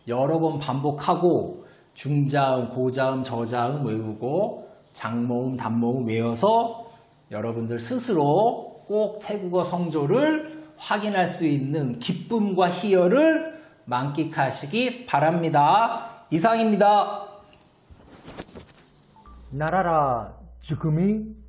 S1: 여러 번 반복하고 중자음, 고자음, 저자음 외우고 장모음, 단모음 외워서 여러분들 스스로 꼭 태국어 성조를 확인할 수 있는 기쁨과 희열을 만끽하시기 바랍니다. 이상입니다.
S2: 나라라 주꾸미